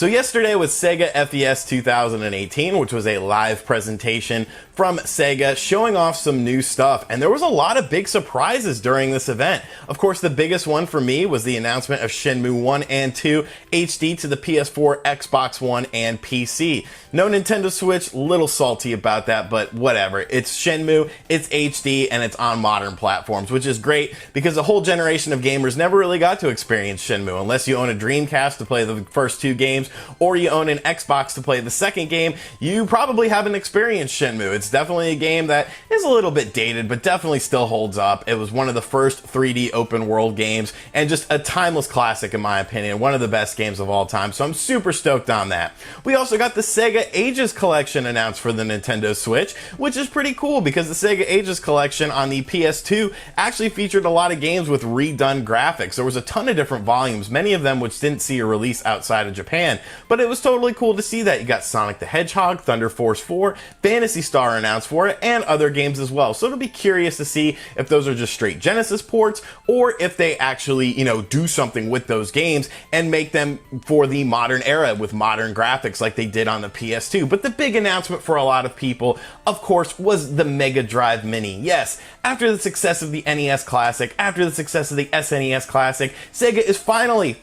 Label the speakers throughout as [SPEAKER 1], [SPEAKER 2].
[SPEAKER 1] So yesterday was Sega FES 2018, which was a live presentation from Sega showing off some new stuff, and there was a lot of big surprises during this event. Of course, the biggest one for me was the announcement of Shenmue 1 and 2 HD to the PS4, Xbox One, and PC. No Nintendo Switch, little salty about that, but whatever. It's Shenmue, it's HD, and it's on modern platforms, which is great because a whole generation of gamers never really got to experience Shenmue unless you own a Dreamcast to play the first two games, or you own an Xbox to play the second game. You probably haven't experienced Shenmue. It's definitely a game that is a little bit dated, but definitely still holds up. It was one of the first 3D open world games, and just a timeless classic in my opinion, one of the best games of all time, so I'm super stoked on that. We also got the Sega Ages collection announced for the Nintendo Switch, which is pretty cool because the Sega Ages collection on the PS2 actually featured a lot of games with redone graphics. There was a ton of different volumes, many of them which didn't see a release outside of Japan, but it was totally cool to see that. You got Sonic the Hedgehog, Thunder Force 4, Phantasy Star announced for it, and other games as well. So it'll be curious to see if those are just straight Genesis ports, or if they actually, do something with those games and make them for the modern era with modern graphics like they did on the PS2. But the big announcement for a lot of people, of course, was the Mega Drive Mini. Yes, after the success of the NES Classic, after the success of the SNES Classic, Sega is finally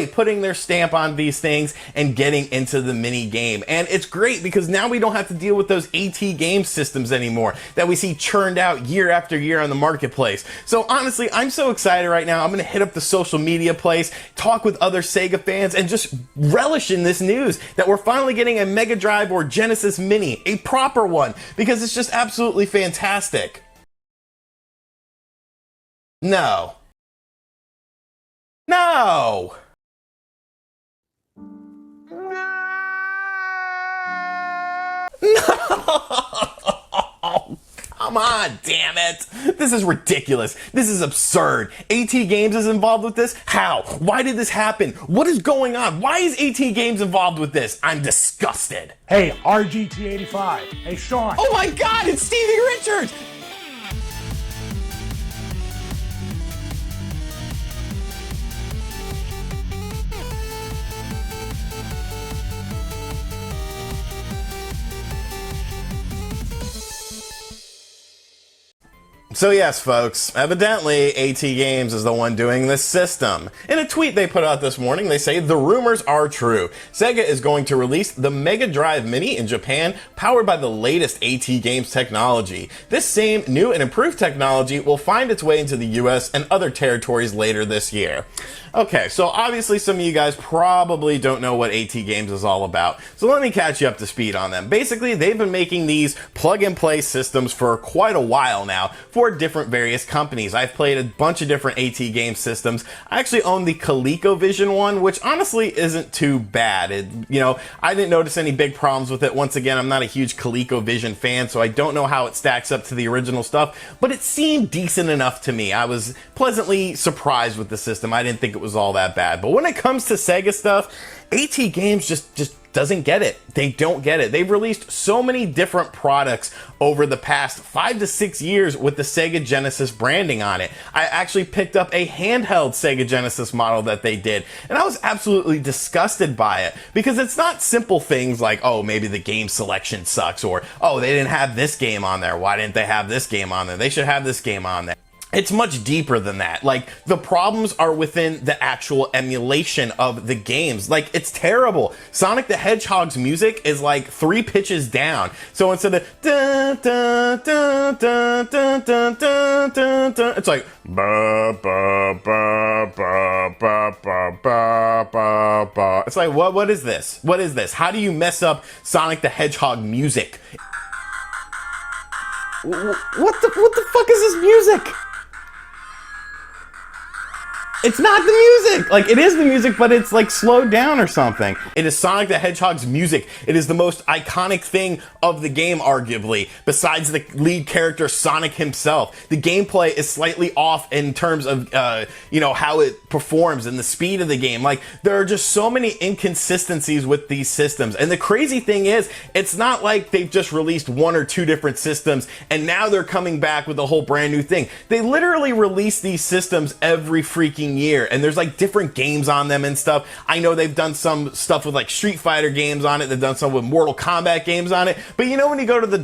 [SPEAKER 1] putting their stamp on these things and getting into the mini game. And it's great because now we don't have to deal with those ATGames systems anymore that we see churned out year after year on the marketplace. So honestly, I'm so excited right now. I'm going to hit up the social media place, talk with other Sega fans, and just relish in this news that we're finally getting a Mega Drive or Genesis Mini, a proper one, because it's just absolutely fantastic. No. No! No! Come on, damn it! This is ridiculous. This is absurd. ATGames is involved with this? How? Why did this happen? What is going on? Why is ATGames involved with this? I'm disgusted.
[SPEAKER 2] Hey, RGT 85. Hey, Sean.
[SPEAKER 1] Oh my god, it's Stevie Richards! So yes, folks, evidently ATGames is the one doing this system. In a tweet they put out this morning, they say, the rumors are true. Sega is going to release the Mega Drive Mini in Japan, powered by the latest ATGames technology. This same new and improved technology will find its way into the US and other territories later this year. Okay, so obviously some of you guys probably don't know what ATGames is all about, so let me catch you up to speed on them. Basically, they've been making these plug-and-play systems for quite a while now for different various companies. I've played a bunch of different ATGames systems. I actually own the ColecoVision one, which honestly isn't too bad. I didn't notice any big problems with it. Once again, I'm not a huge ColecoVision fan, so I don't know how it stacks up to the original stuff, but it seemed decent enough to me. I was pleasantly surprised with the system. I didn't think it was all that bad. But when it comes to Sega stuff, ATGames just doesn't get it. They don't get it. They've released so many different products over the past 5 to 6 years with the Sega Genesis branding on it. I actually picked up a handheld Sega Genesis model that they did, and I was absolutely disgusted by it because it's not simple things like, oh, maybe the game selection sucks, or, oh, they didn't have this game on there. Why didn't they have this game on there? They should have this game on there. It's much deeper than that. Like, the problems are within the actual emulation of the games. Like, it's terrible. Sonic the Hedgehog's music is like 3 pitches down. So instead of dun dun dun dun dun dun dun dun dun, it's like ba ba ba ba ba ba ba ba ba. It's like, what is this? What is this? How do you mess up Sonic the Hedgehog music? What the fuck is this music? It's not the music! Like, it is the music, but it's like slowed down or something. It is Sonic the Hedgehog's music. It is the most iconic thing of the game, arguably, besides the lead character Sonic himself. The gameplay is slightly off in terms of, how it performs and the speed of the game. Like, there are just so many inconsistencies with these systems. And the crazy thing is, it's not like they've just released 1 or 2 different systems and now they're coming back with a whole brand new thing. They literally release these systems every freaking fucking year, and there's like different games on them and stuff. I know they've done some stuff with like Street Fighter games on it, they've done some with Mortal Kombat games on it, but you know when you go to the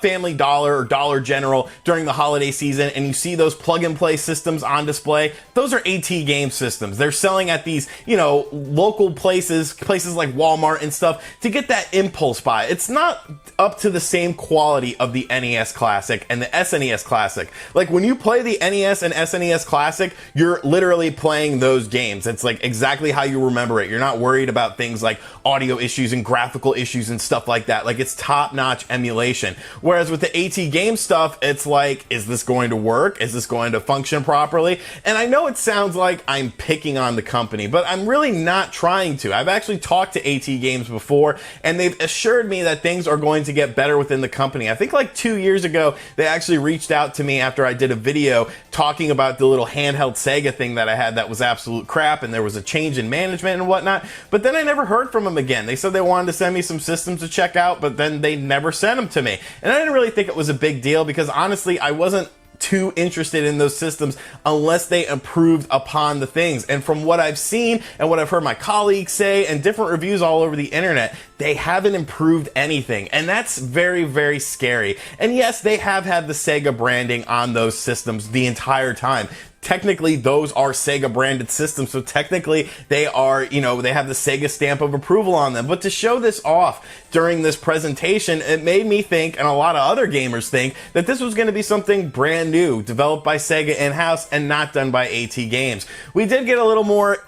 [SPEAKER 1] Family Dollar or Dollar General during the holiday season and you see those plug-and-play systems on display, those are ATGames systems. They're selling at these, you know, local places like Walmart and stuff to get that impulse buy. It's not up to the same quality of the NES Classic and the SNES Classic. Like when you play the NES and SNES Classic, you're literally playing those games. It's like exactly how you remember it. You're not worried about things like audio issues and graphical issues and stuff like that. Like it's top-notch emulation. Whereas with the ATGames stuff, it's like, is this going to work? Is this going to function properly? And I know it sounds like I'm picking on the company, but I'm really not trying to. I've actually talked to ATGames before, and they've assured me that things are going to get better within the company. I think like 2 years ago, they actually reached out to me after I did a video talking about the little handheld Sega thing that I had that was absolute crap, and there was a change in management and whatnot, but then I never heard from them again. They said they wanted to send me some systems to check out, but then they never sent them to me. And I didn't really think it was a big deal because honestly, I wasn't too interested in those systems unless they improved upon the things. And from what I've seen and what I've heard my colleagues say and different reviews all over the internet, they haven't improved anything. And that's very, very scary. And yes, they have had the Sega branding on those systems the entire time. Technically, those are Sega branded systems, so technically they are, you know, they have the Sega stamp of approval on them. But to show this off during this presentation, it made me think, and a lot of other gamers think, that this was going to be something brand new, developed by Sega in-house and not done by ATGames. We did get a little more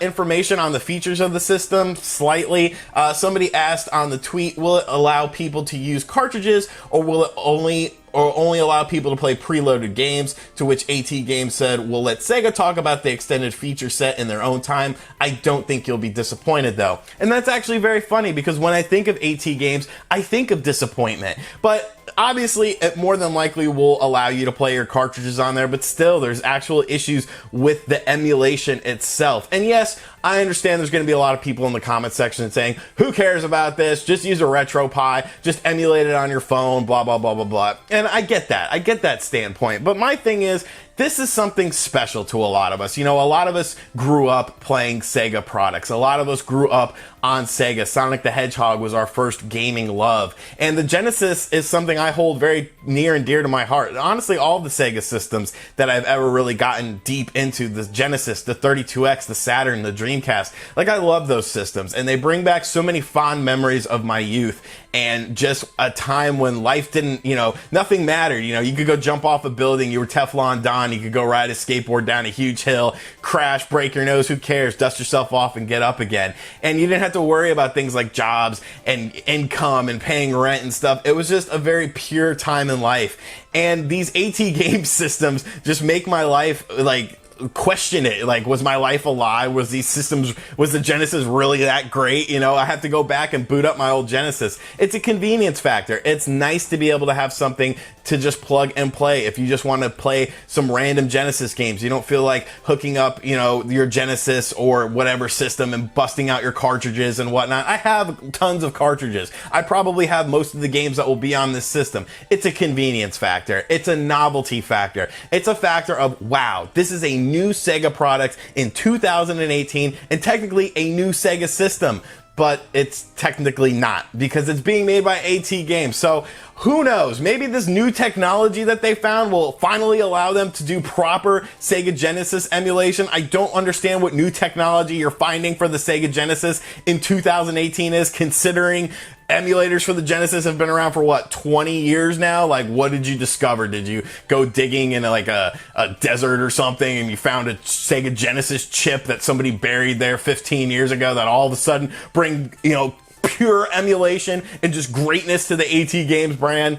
[SPEAKER 1] information on the features of the system, slightly. Somebody asked on the tweet, will it allow people to use cartridges, or will it only allow people to play preloaded games, to which ATGames said, we'll let Sega talk about the extended feature set in their own time. I don't think you'll be disappointed though. And that's actually very funny because when I think of ATGames, I think of disappointment. But obviously, it more than likely will allow you to play your cartridges on there, but still, there's actual issues with the emulation itself. And yes, I understand there's going to be a lot of people in the comment section saying, who cares about this? Just use a RetroPie, just emulate it on your phone, blah, blah, blah, blah, blah. And I get that. I get that standpoint. But my thing is, this is something special to a lot of us. You know, a lot of us grew up playing Sega products. A lot of us grew up on Sega. Sonic the Hedgehog was our first gaming love. And the Genesis is something I hold very near and dear to my heart. Honestly, all the Sega systems that I've ever really gotten deep into, the Genesis, the 32X, the Saturn, the Dreamcast, like I love those systems. And they bring back so many fond memories of my youth and just a time when life didn't, you know, nothing mattered. You know, you could go jump off a building, you were Teflon Don, you could go ride a skateboard down a huge hill, crash, break your nose, who cares, dust yourself off and get up again. And you didn't have to worry about things like jobs and income and paying rent and stuff. It was just a very pure time in life. And these ATGames systems just make my life like question it. Like, was my life a lie? Was these systems, was the Genesis really that great? You know, I have to go back and boot up my old Genesis. It's a convenience factor. It's nice to be able to have something to just plug and play. If you just want to play some random Genesis games, you don't feel like hooking up, you know, your Genesis or whatever system and busting out your cartridges and whatnot. I have tons of cartridges. I probably have most of the games that will be on this system. It's a convenience factor. It's a novelty factor. It's a factor of, wow, this is a new Sega product in 2018 and technically a new Sega system. But it's technically not because it's being made by ATGames. So who knows? Maybe this new technology that they found will finally allow them to do proper Sega Genesis emulation. I don't understand what new technology you're finding for the Sega Genesis in 2018 is, considering emulators for the Genesis have been around for what, 20 years now? Like, what did you discover? Did you go digging in like a desert or something and you found a Sega Genesis chip that somebody buried there 15 years ago that all of a sudden bring, you know, pure emulation and just greatness to the ATGames brand?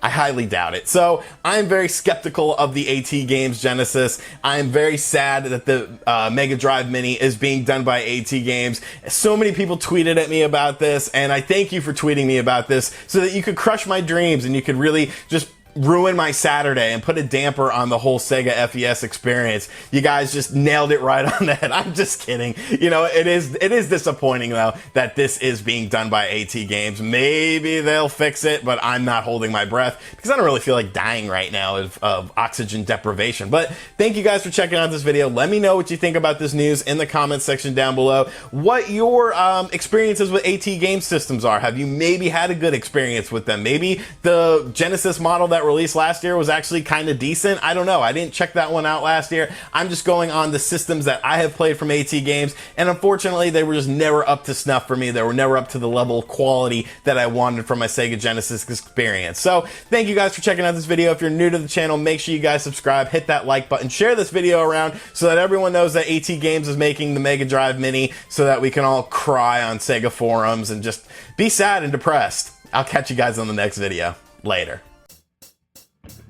[SPEAKER 1] I highly doubt it. So I'm very skeptical of the ATGames Genesis. I'm very sad that the Mega Drive Mini is being done by ATGames. So many people tweeted at me about this, and I thank you for tweeting me about this so that you could crush my dreams and you could really just ruin my Saturday and put a damper on the whole Sega FES experience. You guys just nailed it right on the head. I'm just kidding. You know, it is disappointing though that this is being done by ATGames. Maybe they'll fix it, but I'm not holding my breath because I don't really feel like dying right now of oxygen deprivation. But thank you guys for checking out this video. Let me know what you think about this news in the comments section down below. What your experiences with ATGames systems are. Have you maybe had a good experience with them? Maybe the Genesis model that released last year was actually kind of decent. I don't know. I didn't check that one out last year. I'm just going on the systems that I have played from ATGames, and unfortunately they were just never up to snuff for me. They were never up to the level of quality that I wanted from my Sega Genesis experience. So thank you guys for checking out this video. If you're new to the channel, make sure you guys subscribe, hit that like button, share this video around so that everyone knows that ATGames is making the Mega Drive Mini so that we can all cry on Sega forums and just be sad and depressed. I'll catch you guys on the next video. Later.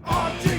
[SPEAKER 3] RGT!